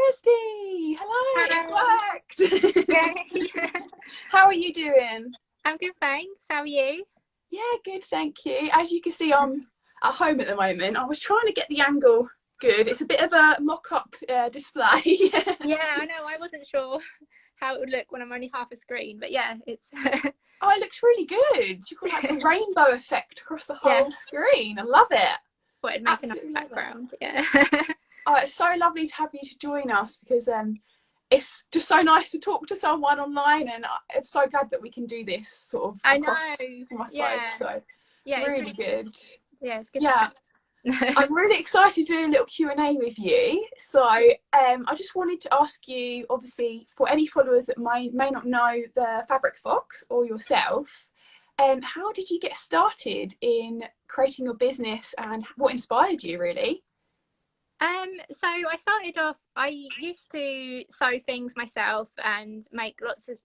Kirsty! Hello, it worked! Yay. How are you doing? I'm good, thanks. How are you? Yeah, good, thank you. As you can see, I'm at home at the moment. I was trying to get the angle good. It's a bit of a mock-up display. Yeah, I know. I wasn't sure how it would look when I'm only half a screen, but yeah, it's Oh, it looks really good. You've got like a rainbow effect across the yeah, whole screen. I love it. what it'd make a nice Absolutely love it. background. Yeah. Oh, it's so lovely to have you to join us because it's just so nice to talk to someone online, and I'm so glad that we can do this sort of I know. across from us both. Yeah. So Yeah, it's really good. yeah, it's good to Yeah, chat. I'm really excited to do a little Q&A with you. So I just wanted to ask you, obviously, for any followers that may not know the Fabric Fox or yourself, how did you get started in creating your business and what inspired you, really? So I started off, I used to sew things myself and make lots of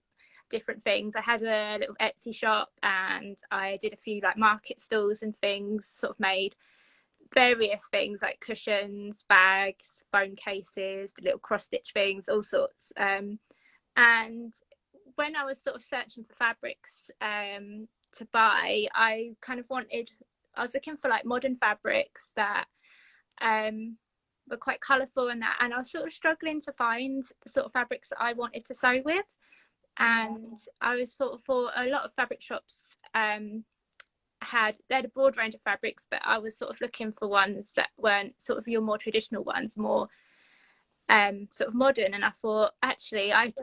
different things. I had a little Etsy shop and I did a few like market stalls and things, sort of made various things like cushions, bags, phone cases, the little cross stitch things, all sorts. And when I was sort of searching for fabrics to buy, I was looking for like modern fabrics that were quite colourful and that, and I was sort of struggling to find the sort of fabrics that I wanted to sew with. And I was for a lot of fabric shops they had a broad range of fabrics, but I was sort of looking for ones that weren't sort of your more traditional ones, more sort of modern. And I thought, actually, I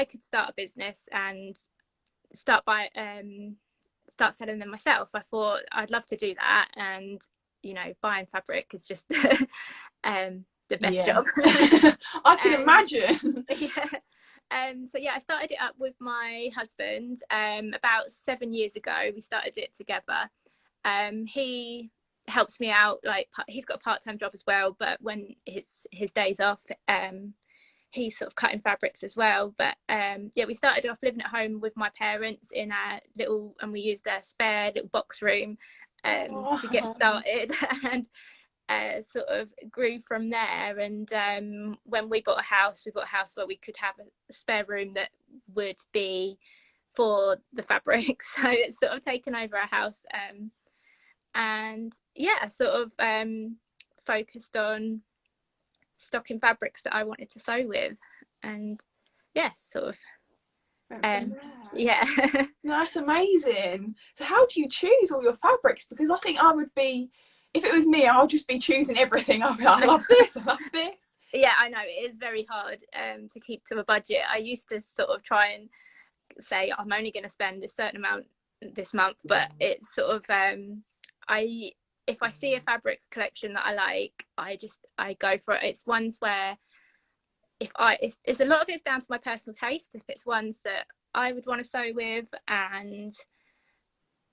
could start a business and start start selling them myself. I thought I'd love to do that, and buying fabric is just the best Yeah, job. I can imagine. Yeah. So yeah, I started it up with my husband about 7 years ago. We started it together. He helps me out, like he's got a part-time job as well, but when his days off, he's sort of cutting fabrics as well. But yeah, we started off living at home with my parents in a little, and we used a spare little box room to get started. And sort of grew from there. And when we bought a house where we could have a spare room that would be for the fabric. So it's sort of taken over our house. And yeah, sort of focused on stocking fabrics that I wanted to sew with. And yeah, sort of yeah. That's amazing. So how do you choose all your fabrics? Because I think I would be, if it was me, I'll just be choosing everything. I'll be like, I love this, I love this. Yeah, I know it is very hard to keep to a budget. I used to sort of try and say I'm only going to spend a certain amount this month, but it's sort of if I see a fabric collection that I like, I go for it. It's ones where it's a lot of it's down to my personal taste. If it's ones that I would want to sew with, and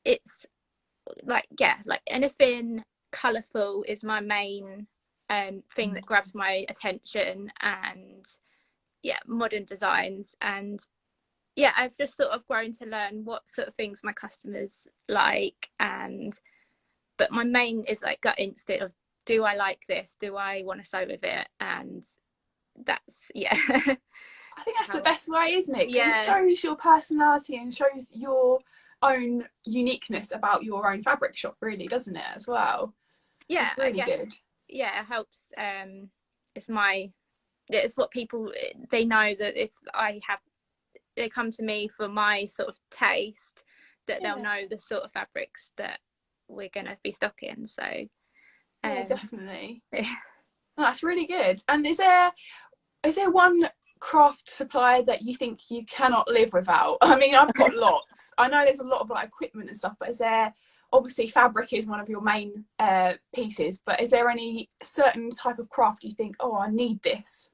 it's like anything colourful is my main thing that grabs my attention. And yeah, modern designs. And yeah, I've just sort of grown to learn what sort of things my customers like. But my main is like gut instinct of, do I like this, do I want to sew with it? And that's yeah. I think that's the best way, isn't it? Because Yeah, it shows your personality and shows your own uniqueness about your own fabric shop, really, doesn't it, as well? yeah, It's I really guess. good. Yeah, it helps. It's what people, they know that if they come to me for my sort of taste, that they'll know the sort of fabrics that we're going to be stocking. So yeah, definitely. Yeah. Oh, that's really good. And is there one craft supplier that you think you cannot live without? I mean, I've got lots. I know there's a lot of like equipment and stuff, but is there, obviously fabric is one of your main pieces, but is there any certain type of craft you think, oh, I need this?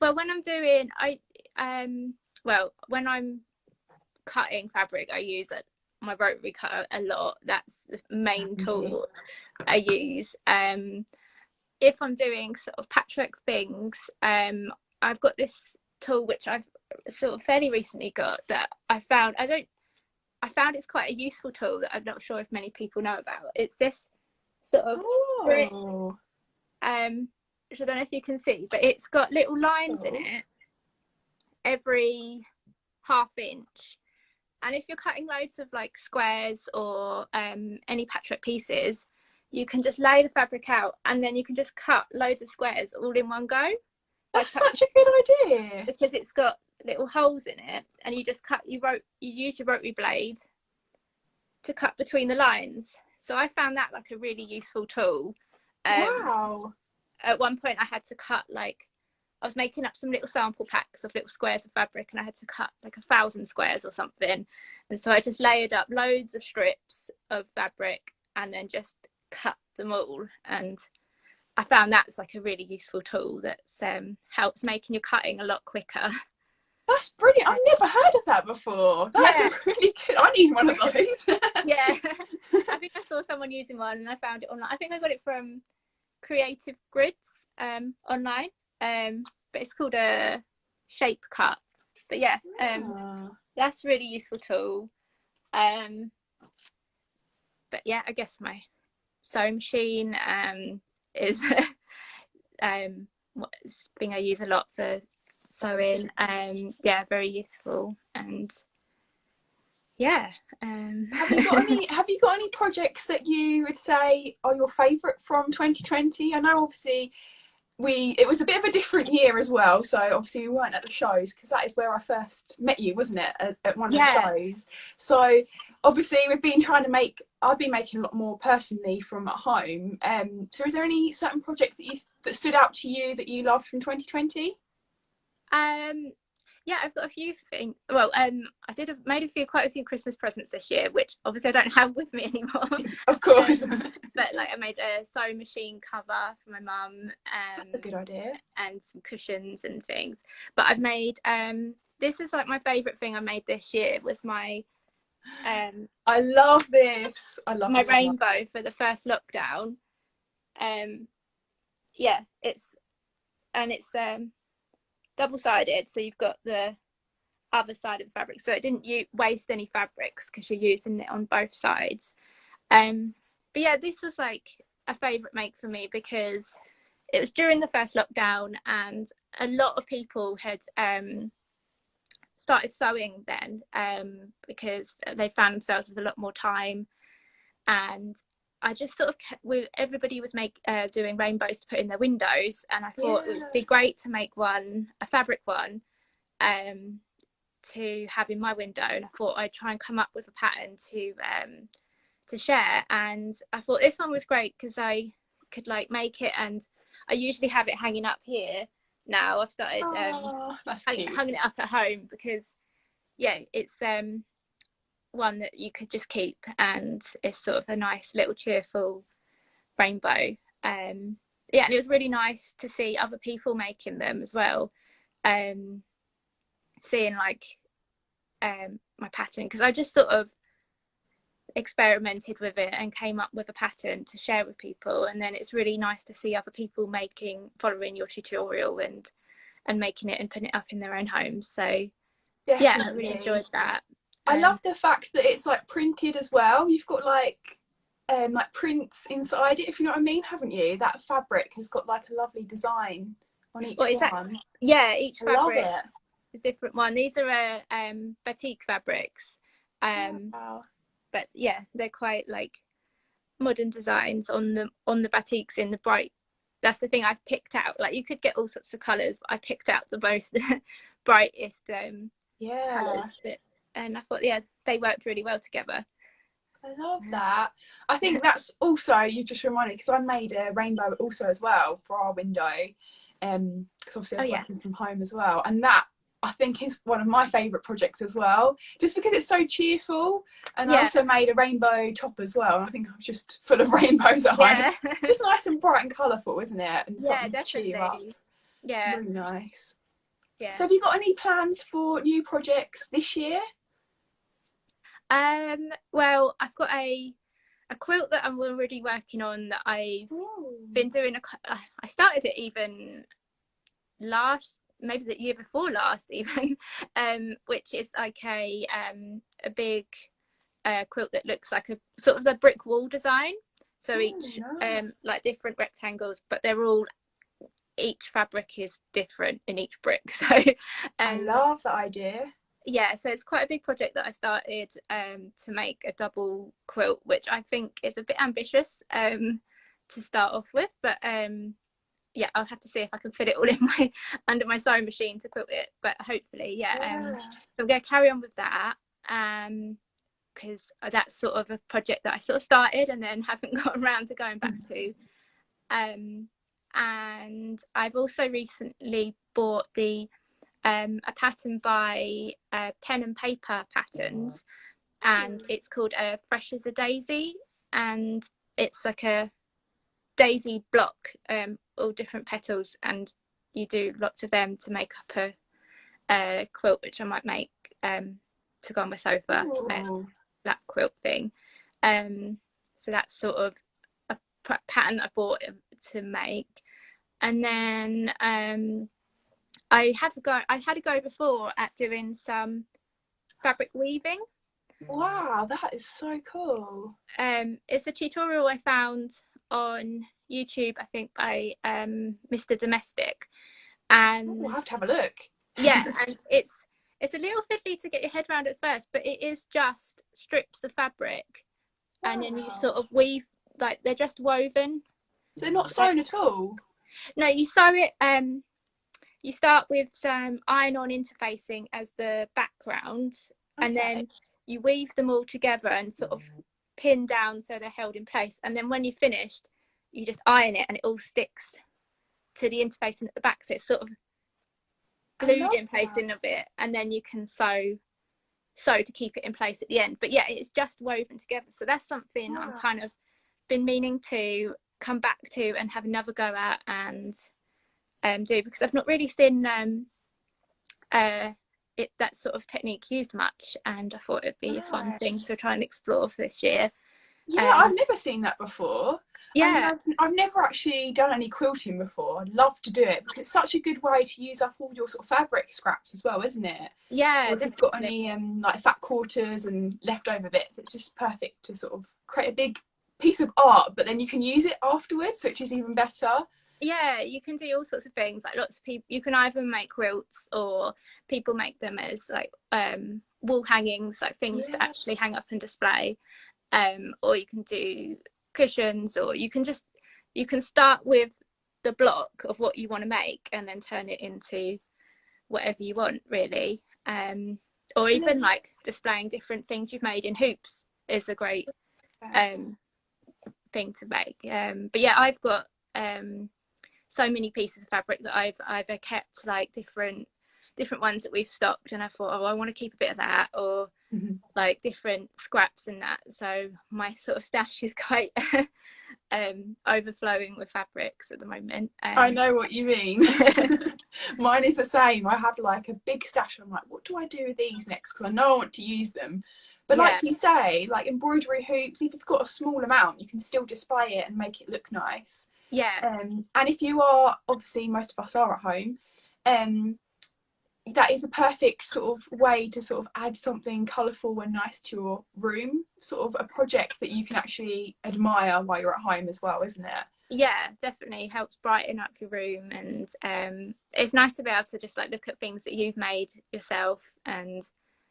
Well, when I'm cutting fabric, I use my rotary cutter a lot. That's the main tool I use. If I'm doing sort of patchwork things, I've got this tool which I've sort of fairly recently got, that I found it's quite a useful tool that I'm not sure if many people know about. It's this sort of which I don't know if you can see, but it's got little lines in it every ½ inch. And if you're cutting loads of like squares or any patchwork pieces, you can just lay the fabric out and then you can just cut loads of squares all in one go. That's such a good idea. Because it's got little holes in it, and you just cut, you use your rotary blade to cut between the lines. So I found that like a really useful tool. Wow. At one point I had to cut, like, I was making up some little sample packs of little squares of fabric, and I had to cut like 1,000 squares or something. And so I just layered up loads of strips of fabric and then just cut them all. And I found that's like a really useful tool that helps making your cutting a lot quicker. That's brilliant. I've never heard of that before. That's a really good. I need one of those. Yeah. I think I saw someone using one and I found it online. I think I got it from Creative Grids online. But it's called a shape cut. But yeah, that's a really useful tool. But yeah, I guess my sewing machine is thing I use a lot for sewing. Yeah, very useful. And yeah, have you got any projects that you would say are your favourite from 2020? I know obviously it was a bit of a different year as well, so obviously we weren't at the shows, because that is where I first met you, wasn't it, at one of the shows. So obviously I've been making a lot more personally from at home. So is there any certain projects that stood out to you that you loved from 2020? Yeah, I've got a few things. Well, I made quite a few Christmas presents this year, which obviously I don't have with me anymore. Of course. But like I made a sewing machine cover for my mum. That's a good idea. And some cushions and things. But I've made this is like my favourite thing I made this year was my I love this. I love my rainbow for the first lockdown. Yeah, it's double-sided, so you've got the other side of the fabric, so it didn't waste any fabrics because you're using it on both sides. But yeah, this was like a favourite make for me because it was during the first lockdown and a lot of people had started sewing then because they found themselves with a lot more time. And I just sort of everybody was doing rainbows to put in their windows, and I thought it would be great to make a fabric one to have in my window. And I thought I'd try and come up with a pattern to share. And I thought this one was great because I could like make it, and I usually have it hanging up here now. I've started hanging it up at home because yeah, it's one that you could just keep, and it's sort of a nice little cheerful rainbow. Yeah, and it was really nice to see other people making them as well, seeing like my pattern, because I just sort of experimented with it and came up with a pattern to share with people. And then it's really nice to see other people following your tutorial and making it and putting it up in their own homes. So definitely. Yeah, I really enjoyed that. I love the fact that it's like printed as well. You've got like prints inside it, if you know what I mean, haven't you? That fabric has got like a lovely design on each one. Yeah, each fabric is a different one. These are batik fabrics. Wow. But yeah, they're quite like modern designs on the batiks in the bright. That's the thing I've picked out. Like you could get all sorts of colours, but I picked out the most brightest colours. And I thought, yeah, they worked really well together. I love that. I think that's also, you just reminded me, because I made a rainbow also as well for our window, because obviously I was working from home as well. And that, I think, is one of my favourite projects as well, just because it's so cheerful. And I also made a rainbow top as well. And I think I was just full of rainbows at home. It's just nice and bright and colourful, isn't it? And something to cheer you up. Yeah. Really nice. Yeah. So have you got any plans for new projects this year? Well, I've got a quilt that I'm already working on that I've been doing. I started it even maybe the year before last even, which is like a big quilt that looks like a sort of a brick wall design. So each like different rectangles, but they're all, each fabric is different in each brick. So I love that idea. yeah, so it's quite a big project that I started to make a double quilt, which I think is a bit ambitious to start off with, but yeah, I'll have to see if I can fit it all in my under my sewing machine to quilt it, but hopefully, yeah. So I'm going to carry on with that because that's sort of a project that I sort of started and then haven't got around to going back to. And I've also recently bought a pattern by Pen and Paper Patterns, and it's called Fresh as a Daisy, and it's like a daisy block, all different petals, and you do lots of them to make up a quilt, which I might make to go on my sofa, that quilt thing. So that's sort of a pattern I bought to make. And then I had a go before at doing some fabric weaving. Wow, that is so cool. It's a tutorial I found on YouTube, I think by Mr. Domestic, and we'll have to have a look. Yeah, and it's a little fiddly to get your head around at first, but it is just strips of fabric, and then you sort of weave, like they're just woven. So they're not sewn at all? No, you sew it. You start with some iron-on interfacing as the background, and then you weave them all together and sort of pin down so they're held in place. And then when you're finished, you just iron it, and it all sticks to the interfacing at the back, so it's sort of glued in place in a bit, and then you can sew to keep it in place at the end. But yeah, it's just woven together. So that's something I'm kind of been meaning to come back to and have another go at and do, because I've not really seen that sort of technique used much, and I thought it'd be a fun thing to try and explore for this year. Yeah, I've never seen that before. Yeah, I've never actually done any quilting before. I'd love to do it because it's such a good way to use up all your sort of fabric scraps as well, isn't it? Yeah, or if you've got any like fat quarters and leftover bits, it's just perfect to sort of create a big piece of art, but then you can use it afterwards, which is even better. Yeah, you can do all sorts of things. Like lots of people, you can either make quilts, or people make them as like wall hangings, like things that actually hang up and display, or you can do cushions, or you can start with the block of what you want to make and then turn it into whatever you want, really. Or even like displaying different things you've made in hoops is a great thing to make. But yeah, I've got so many pieces of fabric that I've either kept like different ones that we've stocked, and I thought, oh, I want to keep a bit of that, or like different scraps and that. So my sort of stash is quite overflowing with fabrics at the moment. I know what you mean. Mine is the same. I have like a big stash. I'm like, what do I do with these next? Because I know I want to use them. But like you say, like embroidery hoops, if you've got a small amount, you can still display it and make it look nice. Yeah. And if you are, obviously most of us are at home, that is a perfect sort of way to sort of add something colourful and nice to your room, sort of a project that you can actually admire while you're at home as well, isn't it? Yeah, definitely helps brighten up your room, and it's nice to be able to just like look at things that you've made yourself, and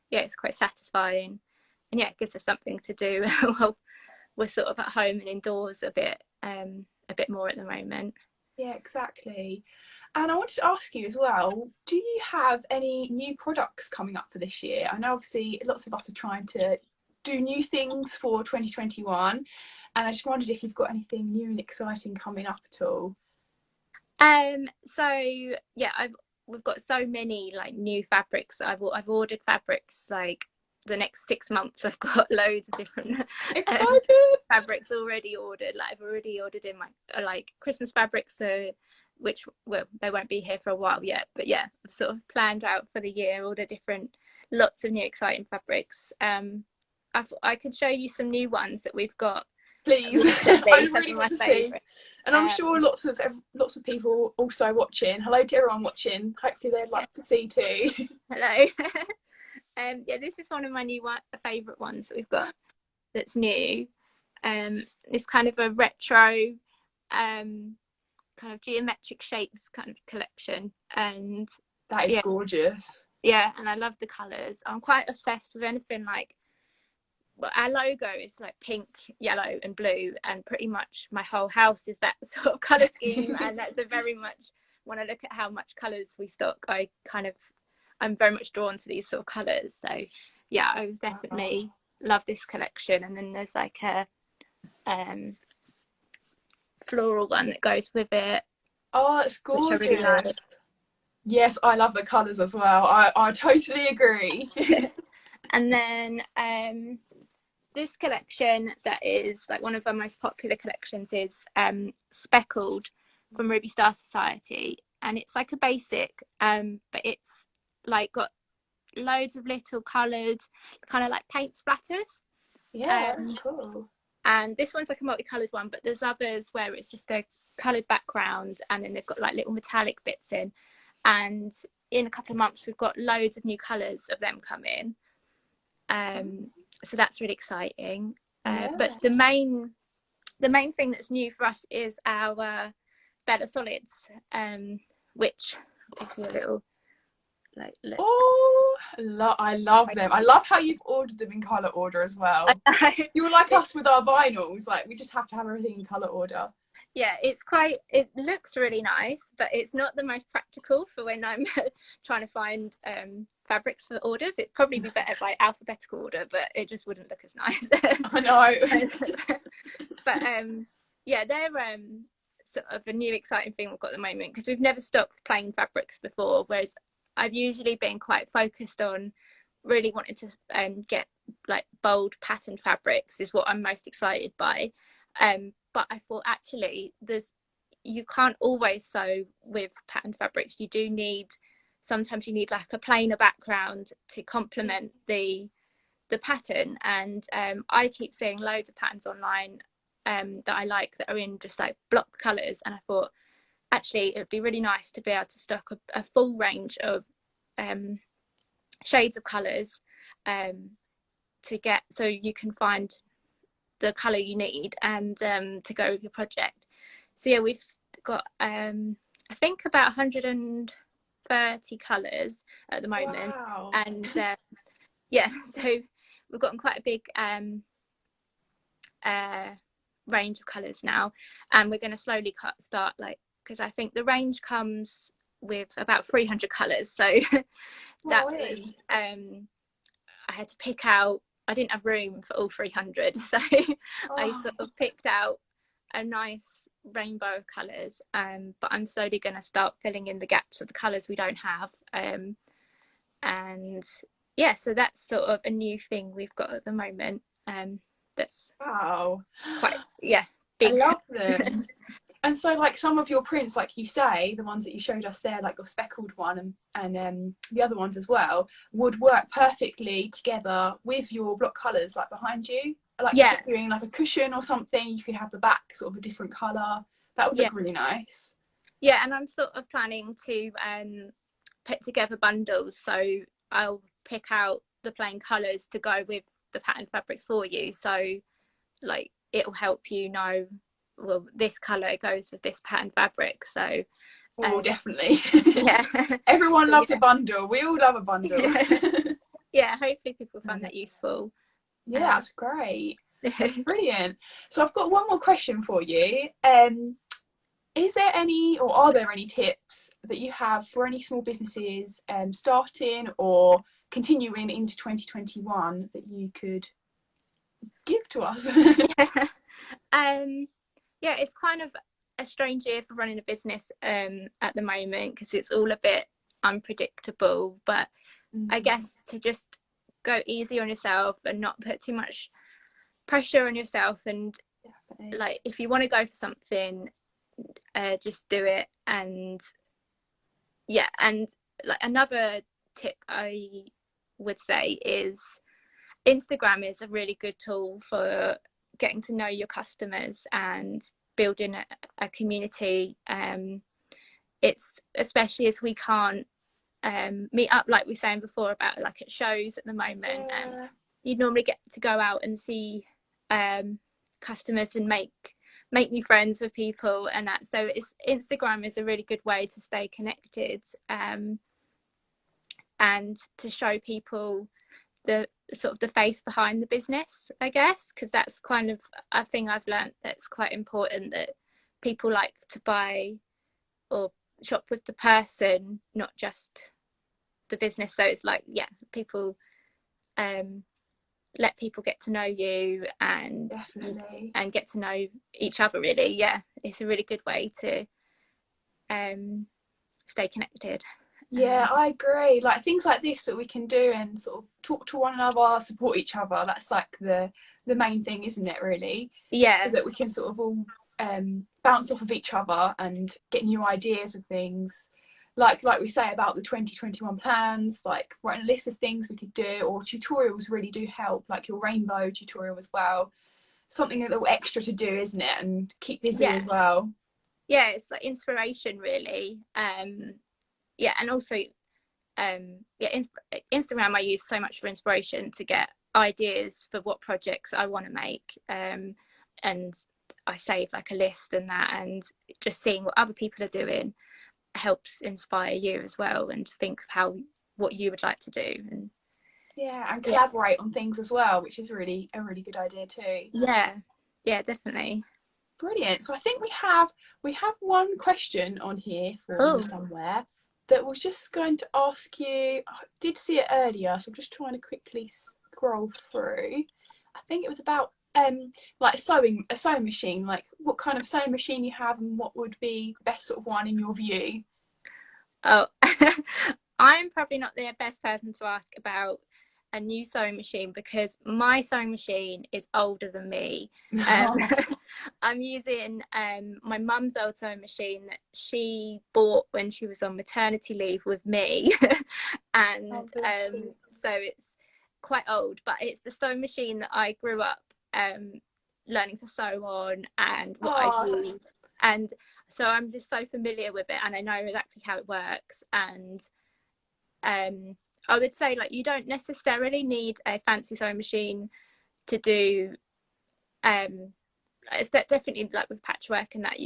yeah, it's quite satisfying, and yeah, it gives us something to do while we're sort of at home and indoors a bit more at the moment. Yeah, exactly. And I wanted to ask you as well, do you have any new products coming up for this year? I know obviously lots of us are trying to do new things for 2021, and I just wondered if you've got anything new and exciting coming up at all. So yeah, we've got so many like new fabrics. I've ordered fabrics like the next 6 months. I've got loads of different fabrics already ordered. Like I've already ordered in my like Christmas fabrics, which, well, they won't be here for a while yet, but yeah, I've sort of planned out for the year all the lots of new exciting fabrics. I could show you some new ones that we've got. Please. I really want to see. And I'm sure lots of people also watching. Hello to everyone watching. Hopefully they'd like to see too. Hello. Yeah, this is one of my new favourite ones that we've got that's new. It's kind of a retro kind of geometric shapes kind of collection, and that is gorgeous. Yeah, and I love the colours. I'm quite obsessed with anything like, well, our logo is like pink, yellow and blue, and pretty much my whole house is that sort of colour scheme. And that's a very much, when I look at how much colours we stock, I'm very much drawn to these sort of colours. So yeah, I was definitely love this collection. And then there's like a floral one that goes with it. Oh, it's gorgeous. Which I really like. Yes, I love the colours as well. I totally agree. And then this collection that is like one of our most popular collections is Speckled from Ruby Star Society, and it's like a basic, but it's like got loads of little coloured kind of like paint splatters. Yeah, that's cool. And this one's like a multicoloured one, but there's others where it's just a coloured background and then they've got like little metallic bits in. And in a couple of months we've got loads of new colours of them come in. So that's really exciting. But the main thing that's new for us is our Bella Solids, which if you a little like look. Oh, I love them. I love how you've ordered them in colour order as well. You're like us with our vinyls, like we just have to have everything in colour order. Yeah, it looks really nice, but it's not the most practical for when I'm trying to find fabrics for orders. It'd probably be better by alphabetical order, but it just wouldn't look as nice. I know. But yeah, they're sort of a new exciting thing we've got at the moment, because we've never stocked plain fabrics before, whereas I've usually been quite focused on really wanting to get like bold patterned fabrics is what I'm most excited by. But I thought actually you can't always sew with patterned fabrics. Sometimes you need like a plainer background to complement the pattern. And I keep seeing loads of patterns online that I like that are in just like block colours, and I thought actually it would be really nice to be able to stock a full range of shades of colours to get, so you can find the colour you need and to go with your project. So yeah, we've got I think about 130 colours at the moment. Wow. And yeah, so we've gotten quite a big range of colours now, and we're going to slowly start like, because I think the range comes with about 300 colours, so that was I had to pick out, I didn't have room for all 300, so I sort of picked out a nice rainbow of colours, but I'm slowly going to start filling in the gaps of the colours we don't have. And yeah, so that's sort of a new thing we've got at the moment. That's quite big. I love them. And so like some of your prints, like you say, the ones that you showed us there, like your speckled one and the other ones as well, would work perfectly together with your block colours like behind you. Like just doing like a cushion or something, you could have the back sort of a different colour. That would look really nice. Yeah, and I'm sort of planning to put together bundles, so I'll pick out the plain colours to go with the patterned fabrics for you, so like it'll help you know, well, this colour goes with this patterned fabric. So definitely. Yeah. Everyone loves a bundle. We all love a bundle. Yeah, hopefully people find that useful. Yeah, that's great. Brilliant. So I've got one more question for you. Is there any, or are there any tips that you have for any small businesses starting or continuing into 2021 that you could give to us? Yeah, it's kind of a strange year for running a business at the moment, because it's all a bit unpredictable, but I guess to just go easy on yourself and not put too much pressure on yourself, and like if you want to go for something, just do it. And yeah, and like another tip I would say is Instagram is a really good tool for getting to know your customers and building a community. It's especially as we can't meet up like we were saying before about like at shows at the moment, and you normally get to go out and see customers and make new friends with people and that. So Instagram is a really good way to stay connected, and to show people the sort of the face behind the business, I guess, because that's kind of a thing I've learned that's quite important, that people like to buy or shop with the person, not just the business. So it's like, yeah, people let people get to know you and Definitely. and get to know each other, really. Yeah, it's a really good way to stay connected. Yeah, I agree. Like things like this that we can do and sort of talk to one another, support each other. That's like the main thing, isn't it? Really, Yeah, so that we can sort of all bounce off of each other and get new ideas of things. Like we say about the 2021 plans, like writing a list of things we could do, or tutorials really do help. Like your rainbow tutorial as well. Something a little extra to do, isn't it? And keep busy yeah, as well. yeah. It's like inspiration, really. Yeah, and also yeah, Instagram I use so much for inspiration, to get ideas for what projects I want to make, and I save like a list and that, and just seeing what other people are doing helps inspire you as well, and think of what you would like to do. And Yeah, and collaborate on things as well, which is really a really good idea too. yeah, definitely. Brilliant. So I think we have one question on here for you Oh, somewhere that was just going to ask you. I did see it earlier, so I'm just trying to quickly scroll through. I think it was about like a sewing machine, like what kind of sewing machine you have and what would be the best sort of one in your view. oh. I'm probably not the best person to ask about a new sewing machine, because my sewing machine is older than me. I'm using my mum's old sewing machine that she bought when she was on maternity leave with me. And so it's quite old, but it's the sewing machine that I grew up learning to sew on, and what I used. And so I'm just so familiar with it, and I know exactly how it works. And I would say, like, you don't necessarily need a fancy sewing machine to do it's definitely like with patchwork and that,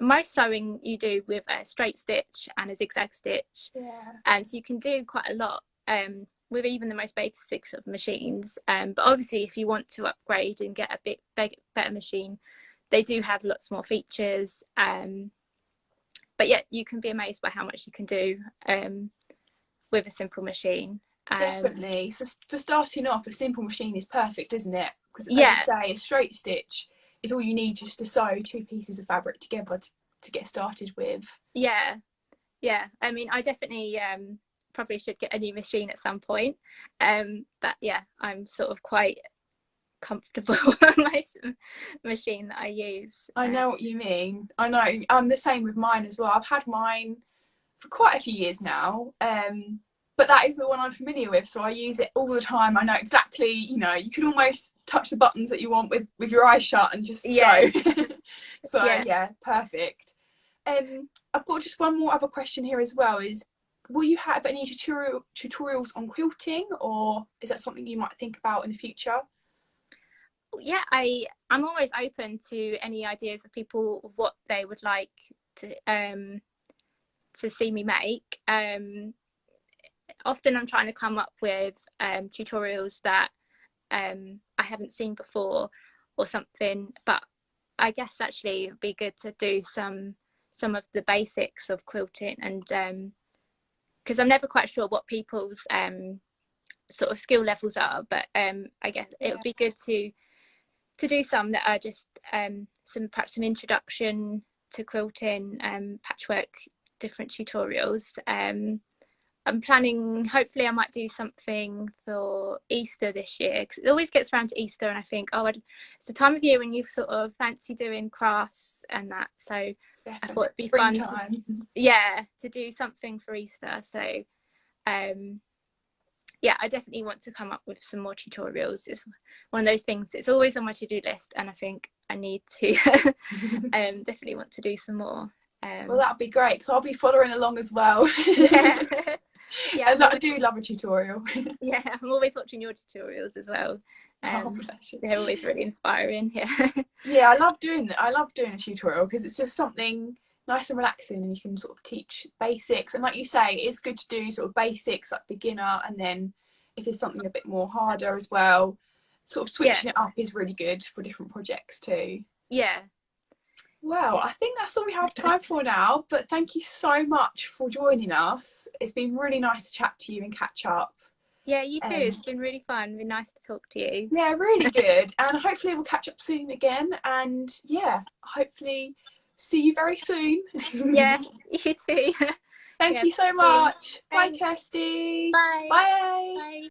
most sewing you do with a straight stitch and a zigzag stitch. Yeah. And so you can do quite a lot with even the most basics of machines, but obviously if you want to upgrade and get a bit better machine, they do have lots more features, but yeah, you can be amazed by how much you can do with a simple machine. Definitely. So for starting off, a simple machine is perfect, isn't it? Because as Yeah, you say, a straight stitch is all you need just to sew two pieces of fabric together to get started with. yeah, yeah. I mean, I definitely probably should get a new machine at some point, but yeah, I'm sort of quite comfortable with my machine that I use. I know what you mean. I know. I'm the same with mine as well. I've had mine for quite a few years now. But that is the one I'm familiar with, so I use it all the time. I know exactly, you can almost touch the buttons that you want with your eyes shut and just go. So yeah, perfect. I've got just one more other question here as well, is will you have any tutorials on quilting, or is that something you might think about in the future? Yeah, I'm always open to any ideas of people of what they would like to see me make. Often I'm trying to come up with tutorials that I haven't seen before or something, but I guess actually it'd be good to do some of the basics of quilting, and because I'm never quite sure what people's sort of skill levels are, but I guess it would be good to do some that are just perhaps some introduction to quilting, patchwork, different tutorials. I'm planning, hopefully I might do something for Easter this year, because it always gets around to Easter and I think, it's the time of year when you sort of fancy doing crafts and that. So definitely. I thought it'd be fun to do something for Easter. So yeah, I definitely want to come up with some more tutorials. It's one of those things, it's always on my to-do list, and I think I need to definitely want to do some more. Well, that'd be great, because I'll be following along as well. Yeah, and I do love a tutorial. Yeah, I'm always watching your tutorials as well. Oh, bless you. They're always really inspiring. Yeah. Yeah, I love doing that. I love doing a tutorial because it's just something nice and relaxing, and you can sort of teach basics. And like you say, it's good to do sort of basics like beginner, and then if there's something a bit more harder as well, sort of switching it up is really good for different projects too. Yeah. Well, I think that's all we have time for now, but thank you so much for joining us. It's been really nice to chat to you and catch up. Yeah, you too. It's been really fun. It's been nice to talk to you. Yeah, really good. And hopefully we'll catch up soon again. And yeah, hopefully see you very soon. Yeah, you too. Thank Yeah, you so much. Bye, thanks. Kirsty. Bye. Bye. Bye.